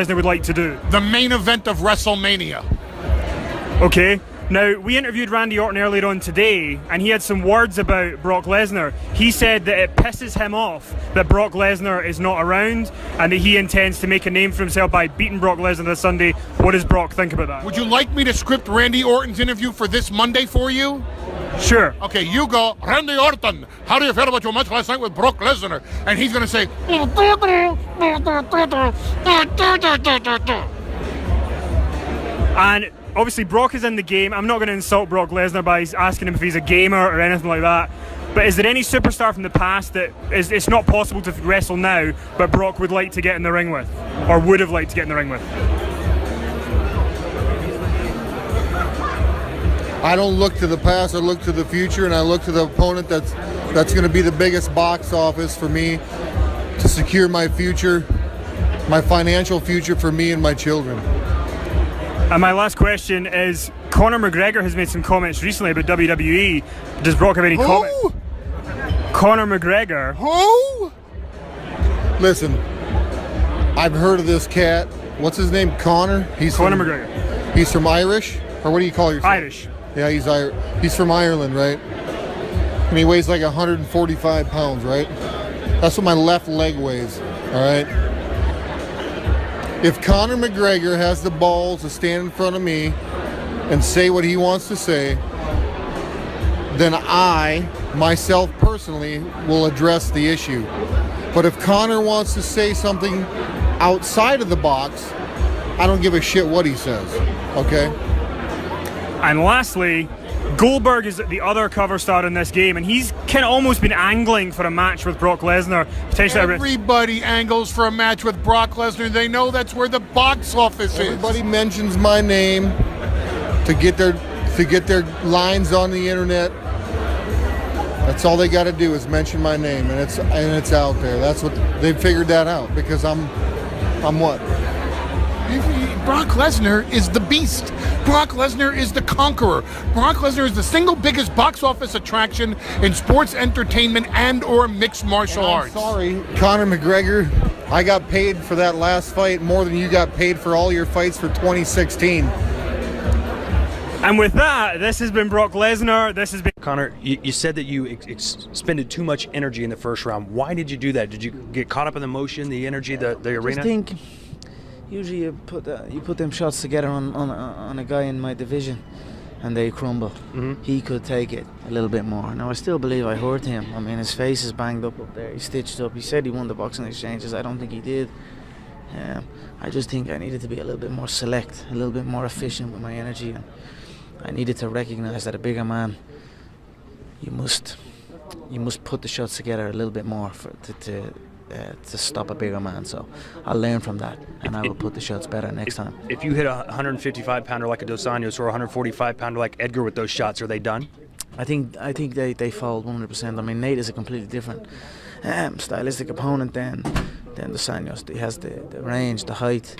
Lesnar would like to do? The main event of WrestleMania. Okay. Now, we interviewed Randy Orton earlier on today, and he had some words about Brock Lesnar. He said that it pisses him off that Brock Lesnar is not around, and that he intends to make a name for himself by beating Brock Lesnar this Sunday. What does Brock think about that? Would you like me to script Randy Orton's interview for this Monday for you? Sure. Okay, you go, Randy Orton, how do you feel about your match last night with Brock Lesnar? And he's going to say... And obviously Brock is in the game. I'm not going to insult Brock Lesnar by asking him if he's a gamer or anything like that. But is there any superstar from the past that it's not possible to wrestle now, but Brock would like to get in the ring with? Or would have liked to get in the ring with? I don't look to the past, I look to the future, and I look to the opponent that's going to be the biggest box office for me to secure my future, my financial future for me and my children. And my last question is, Conor McGregor has made some comments recently about WWE. Does Brock have any comments? Conor McGregor. Who? Listen, I've heard of this cat. What's his name? Conor? Conor McGregor. He's from Irish? Or what do you call yourself? Irish. Yeah, he's from Ireland, right? And he weighs like 145 pounds, right? That's what my left leg weighs, all right? If Conor McGregor has the balls to stand in front of me and say what he wants to say, then I, myself personally, will address the issue. But if Conor wants to say something outside of the box, I don't give a shit what he says, okay? And lastly, Goldberg is the other cover star in this game, and he's kind of almost been angling for a match with Brock Lesnar. Potentially, everybody angles for a match with Brock Lesnar. They know that's where the box office is. Everybody mentions my name to get their lines on the internet. That's all they got to do is mention my name, and it's out there. That's what they figured that out because I'm what? Brock Lesnar is the beast. Brock Lesnar is the conqueror. Brock Lesnar is the single biggest box office attraction in sports entertainment and or mixed martial arts. Sorry, Conor McGregor, I got paid for that last fight more than you got paid for all your fights for 2016. And with that, this has been Brock Lesnar. This has been... Conor, you said that you expended too much energy in the first round. Why did you do that? Did you get caught up in the motion, the energy, the arena? I think usually you put them shots together on a guy in my division and they crumble. He could take it a little bit more. Now I still believe I hurt him. I mean, his face is banged up there, he's stitched up. He said he won the boxing exchanges. I don't think he did. I just think I needed to be a little bit more select, a little bit more efficient with my energy, and I needed to recognize that a bigger man, you must put the shots together a little bit more to stop a bigger man. So I'll learn from that, and I will put the shots better next time. If you hit a 155-pounder like a Dos Anjos or a 145-pounder like Edgar with those shots, are they done? I think they fold 100%. I mean, Nate is a completely different stylistic opponent than Dos Anjos. He has the range, the height.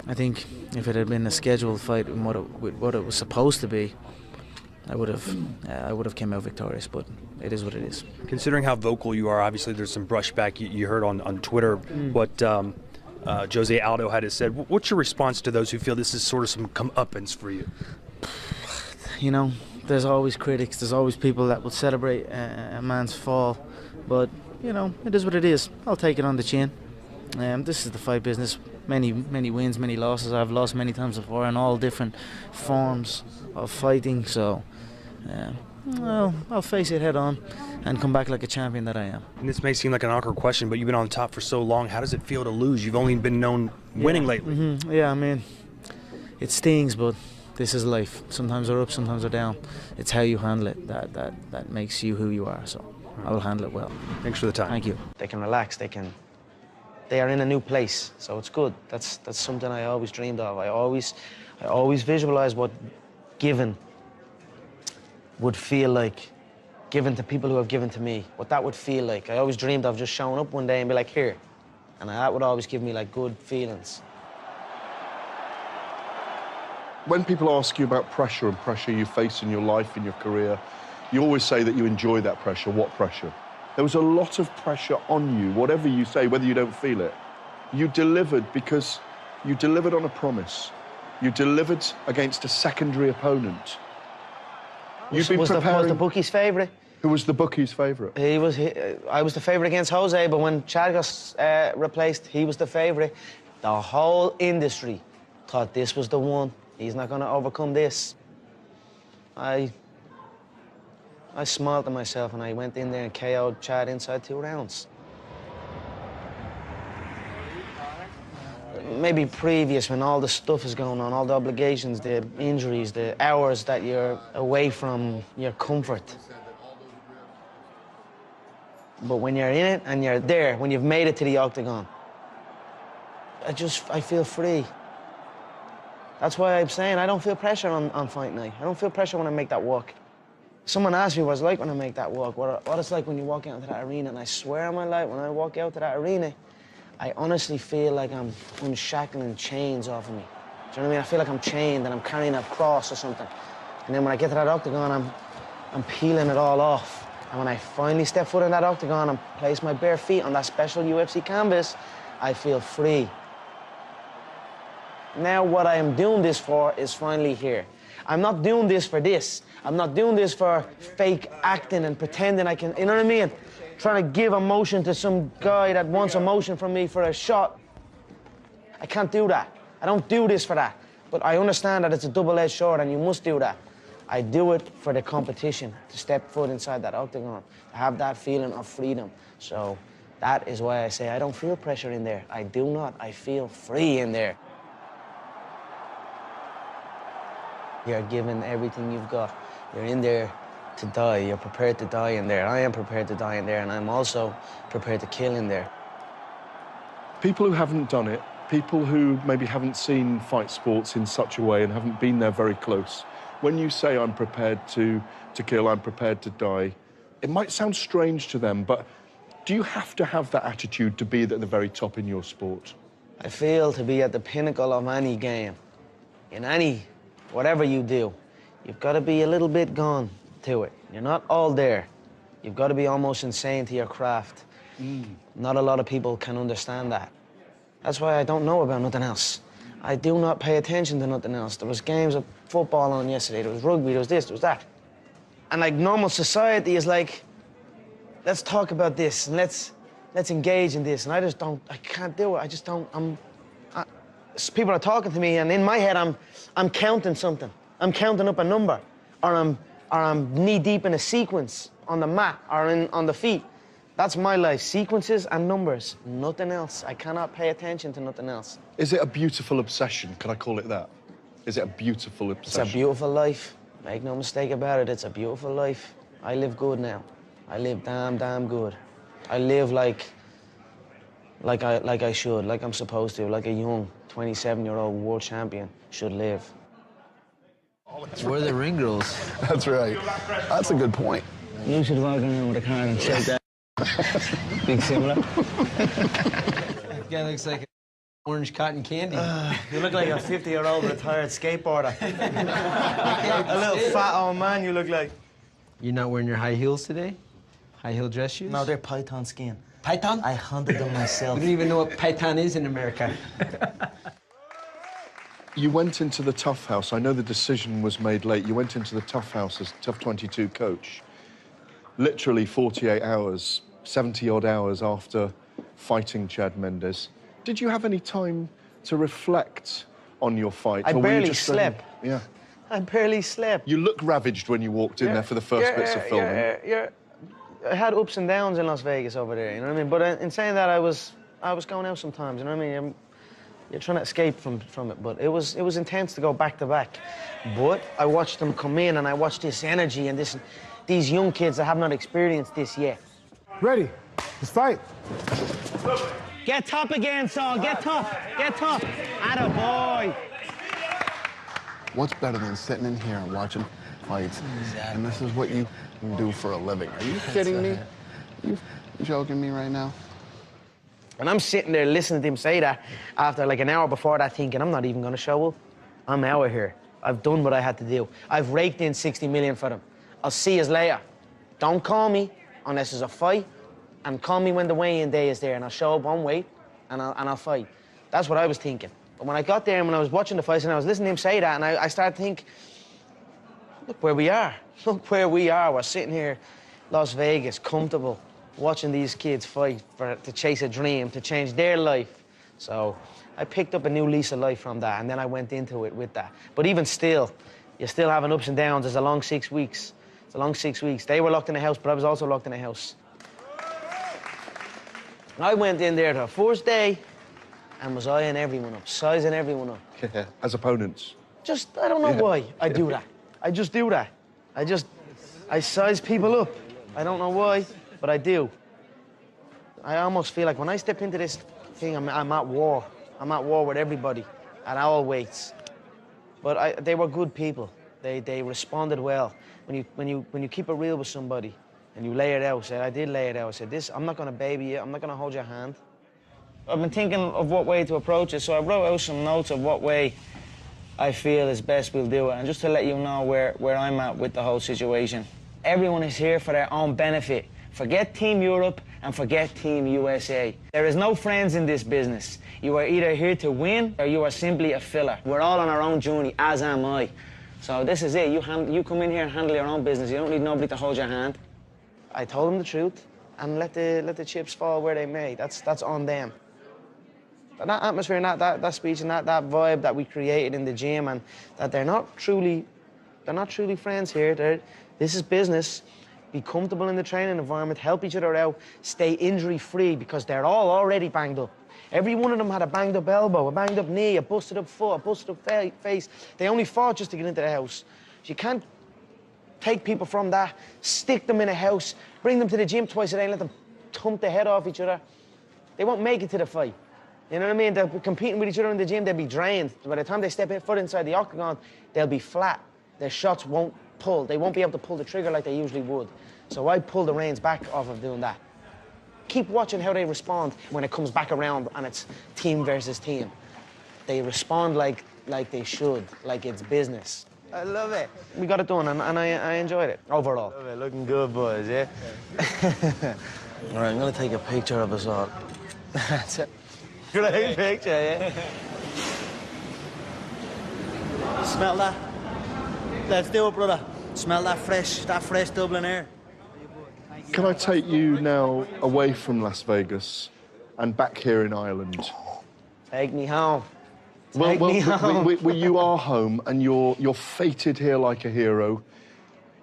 I think if it had been a scheduled fight with what it was supposed to be, I would have came out victorious, but it is what it is. Considering how vocal you are, obviously there's some brushback you heard on Twitter what Jose Aldo had said. What's your response to those who feel this is sort of some comeuppance for you? You know, there's always critics, there's always people that will celebrate a man's fall, but you know, it is what it is. I'll take it on the chin. This is the fight business. Many wins, many losses. I've lost many times before in all different forms of fighting, so well, I'll face it head on and come back like a champion that I am. And this may seem like an awkward question, but you've been on top for so long. How does it feel to lose? You've only been known winning lately. Yeah, I mean, it stings, but this is life. Sometimes they're up, sometimes they're down. It's how you handle it that makes you who you are, so I will handle it well. Thanks for the time. Thank you. They can relax, they are in a new place, so it's good. That's something I always dreamed of. I always visualized what given would feel like, given to people who have given to me, what that would feel like. I always dreamed of just showing up one day and be like, here. And that would always give me like good feelings. When people ask you about pressure and pressure you face in your life, in your career, you always say that you enjoy that pressure. What pressure? There was a lot of pressure on you, whatever you say, whether you don't feel it. You delivered because you delivered on a promise. You delivered against a secondary opponent. You've been Was preparing... the bookie's favourite? Who was the bookie's favourite? I was the favourite against Jose, but when Chad got replaced, he was the favourite. The whole industry thought this was the one. He's not going to overcome this. I smiled to myself and I went in there and KO'd Chad inside 2 rounds. Maybe previous, when all the stuff is going on, all the obligations, the injuries, the hours that you're away from your comfort. But when you're in it and you're there, when you've made it to the octagon, I feel free. That's why I'm saying I don't feel pressure on fight night. I don't feel pressure when I make that walk. Someone asked me what it's like when I make that walk, what it's like when you walk out into that arena, and I swear on my life, when I walk out to that arena, I honestly feel like I'm unshackling chains off of me. Do you know what I mean? I feel like I'm chained and I'm carrying a cross or something. And then when I get to that octagon, I'm peeling it all off. And when I finally step foot in that octagon and place my bare feet on that special UFC canvas, I feel free. Now what I am doing this for is finally here. I'm not doing this for this. I'm not doing this for fake acting and pretending I can, you know what I mean? Trying to give emotion to some guy that wants emotion from me for a shot. I can't do that. I don't do this for that. But I understand that it's a double-edged sword and you must do that. I do it for the competition, to step foot inside that octagon, to have that feeling of freedom. So that is why I say I don't feel pressure in there. I do not. I feel free in there. You're giving everything you've got. You're in there to die. You're prepared to die in there. I am prepared to die in there, and I'm also prepared to kill in there. People who haven't done it, people who maybe haven't seen fight sports in such a way and haven't been there very close, when you say I'm prepared to kill, I'm prepared to die, it might sound strange to them, but do you have to have that attitude to be at the very top in your sport? I feel to be at the pinnacle of any game, in any, whatever you do, you've got to be a little bit gone to it. You're not all there. You've got to be almost insane to your craft. Not a lot of people can understand that. That's why I don't know about nothing else. I do not pay attention to nothing else. There was games of football on yesterday, there was rugby, there was this, there was that. And like normal society is like, let's talk about this and let's engage in this. And I can't do it. I just don't, people are talking to me and in my head I'm counting something. I'm counting up a number, or I'm knee deep in a sequence on the mat or on the feet. That's my life, sequences and numbers, nothing else. I cannot pay attention to nothing else. Is it a beautiful obsession? Can I call it that? Is it a beautiful obsession? It's a beautiful life. Make no mistake about it, it's a beautiful life. I live good now. I live damn good. I live like I should, like I'm supposed to, like a young 27-year-old world champion should live. Where are the ring girls? That's right. That's a good point. You should walk around with a card and shake that. Big similar. That guy looks like orange cotton candy. You look like a 50-year-old retired skateboarder. A little fat old man you look like. You're not wearing your high heels today? High heel dress shoes? No, they're python skin. Python? I hunted them myself. We don't even know what python is in America. You went into the Tough House. I know the decision was made late. You went into the Tough House as Tough 22 coach. Literally 48 hours, 70-odd hours after fighting Chad Mendes. Did you have any time to reflect on your fight? I or were you barely just slept. Yeah. I barely slept. You look ravaged when you walked in there for the first bits of filming. I had ups and downs in Las Vegas over there, you know what I mean? But in saying that, I was going out sometimes, you know what I mean? You're trying to escape from it, but it was intense to go back to back. But I watched them come in, and I watched this energy and these young kids that have not experienced this yet. Ready? Let's fight. Get tough again, Saul. Get tough. Get tough. Atta boy. What's better than sitting in here and watching fights? And this is what you do for a living. Are you kidding me? You joking me right now? And I'm sitting there listening to him say that after like an hour before that, thinking, I'm not even going to show up. I'm out of here. I've done what I had to do. I've raked in 60 million for them. I'll see you later. Don't call me unless there's a fight, and call me when the weigh-in day is there, and I'll show up on weight, and I'll fight. That's what I was thinking. But when I got there and when I was watching the fights and I was listening to him say that, and I started to think, look where we are. Look where we are. We're sitting here, Las Vegas, comfortable, watching these kids fight to chase a dream, to change their life. So I picked up a new lease of life from that, and then I went into it with that. But even still, you're still having ups and downs. It's a long 6 weeks. It's a long 6 weeks. They were locked in the house, but I was also locked in the house. I went in there the first day and was eyeing everyone up, sizing everyone up. Yeah, as opponents. Just, I don't know why I do that. I just do that. I size people up. I don't know why, but I do. I almost feel like when I step into this thing, I'm at war. I'm at war with everybody at all weights. But they were good people. They responded well. When you keep it real with somebody and you lay it out, I did lay it out. I said, this, I'm not gonna baby you, I'm not gonna hold your hand. I've been thinking of what way to approach it, so I wrote out some notes of what way I feel is best we'll do it. And just to let you know where I'm at with the whole situation. Everyone is here for their own benefit. Forget Team Europe and forget Team USA. There is no friends in this business. You are either here to win or you are simply a filler. We're all on our own journey, as am I. So this is it. You come in here and handle your own business. You don't need nobody to hold your hand. I told them the truth and let the chips fall where they may. That's on them. But that atmosphere and that speech and that vibe that we created in the gym, and that they're not truly friends here. This is business. Be comfortable in the training environment, help each other out, stay injury-free, because they're all already banged up. Every one of them had a banged-up elbow, a banged-up knee, a busted-up foot, a busted-up face. They only fought just to get into the house. So you can't take people from that, stick them in a house, bring them to the gym twice a day and let them thump the head off each other. They won't make it to the fight. You know what I mean? They'll be competing with each other in the gym, they'll be drained. By the time they step foot inside the octagon, they'll be flat. Their shots won't pull. They won't be able to pull the trigger like they usually would. So I pull the reins back off of doing that. Keep watching how they respond when it comes back around and it's team versus team. They respond like they should, like it's business. I love it. We got it done and I enjoyed it overall. Love it. Looking good, boys, yeah? All right, I'm gonna take a picture of us all. That's it. Great picture, yeah? Smell that? Let's do it, brother. Smell that fresh Dublin air. Can I take you now away from Las Vegas and back here in Ireland? Take me home. You are home and you're fated here like a hero.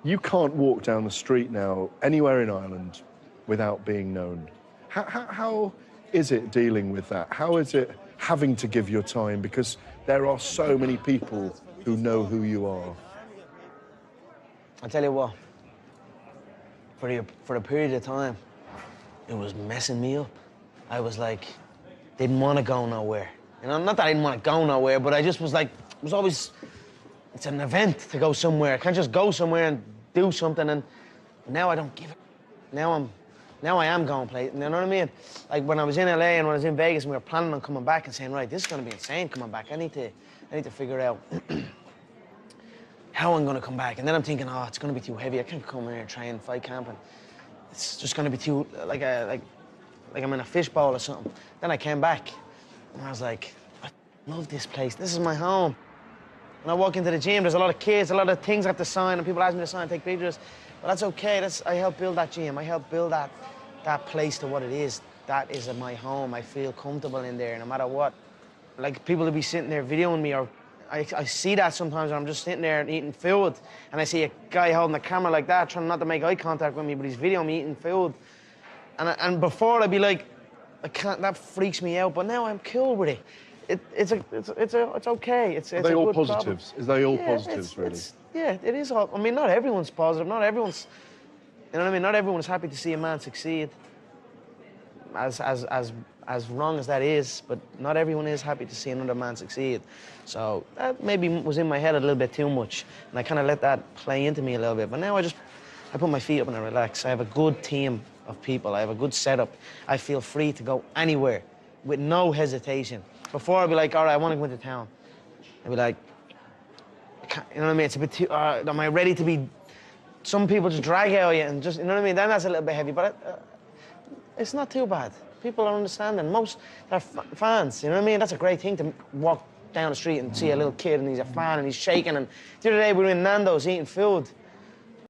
You can't walk down the street now anywhere in Ireland without being known. How is it dealing with that? How is it having to give your time? Because there are so many people who know who you are. I'll tell you what, for a period of time, it was messing me up. I was like, didn't want to go nowhere. You know, not that I didn't want to go nowhere, but I just was like, it was always, it's an event to go somewhere. I can't just go somewhere and do something, and now I don't give it. Now I am going places, you know what I mean? Like when I was in LA and when I was in Vegas and we were planning on coming back and saying, right, this is gonna be insane coming back. I need to figure out how I'm gonna come back. And then I'm thinking, oh, it's gonna be too heavy. I can't come here and train, fight camp, and it's just gonna be too, like I'm in a fishbowl or something. Then I came back and I was like, I love this place. This is my home. When I walk into the gym, there's a lot of kids, a lot of things I have to sign, and people ask me to sign, take pictures. But that's okay. I help build that gym. I help build that place to what it is. That is my home. I feel comfortable in there no matter what. Like people will be sitting there videoing me, or I see that sometimes when I'm just sitting there and eating food and I see a guy holding the camera like that, trying not to make eye contact with me, but he's videoing me eating food. And before I'd be like, I can't, that freaks me out, but now I'm cool with it. It's okay. Are they all good positives? problem. Is they all positives, really? Yeah, it is all. I mean, not everyone's positive. Not everyone's, you know what I mean? Not everyone's happy to see a man succeed. As wrong as that is, but not everyone is happy to see another man succeed. So that maybe was in my head a little bit too much, and I kind of let that play into me a little bit. But now I put my feet up and I relax. I have a good team of people. I have a good setup. I feel free to go anywhere with no hesitation. Before I'd be like, all right, I want to go into town. I'd be like, you know what I mean? It's a bit too, am I ready to be, some people just drag out you and just, you know what I mean? Then that's a little bit heavy, but it's not too bad. People are understanding. Most they're fans. You know what I mean? That's a great thing to walk down the street and see a little kid and he's a fan and he's shaking. And the other day we were in Nando's eating food.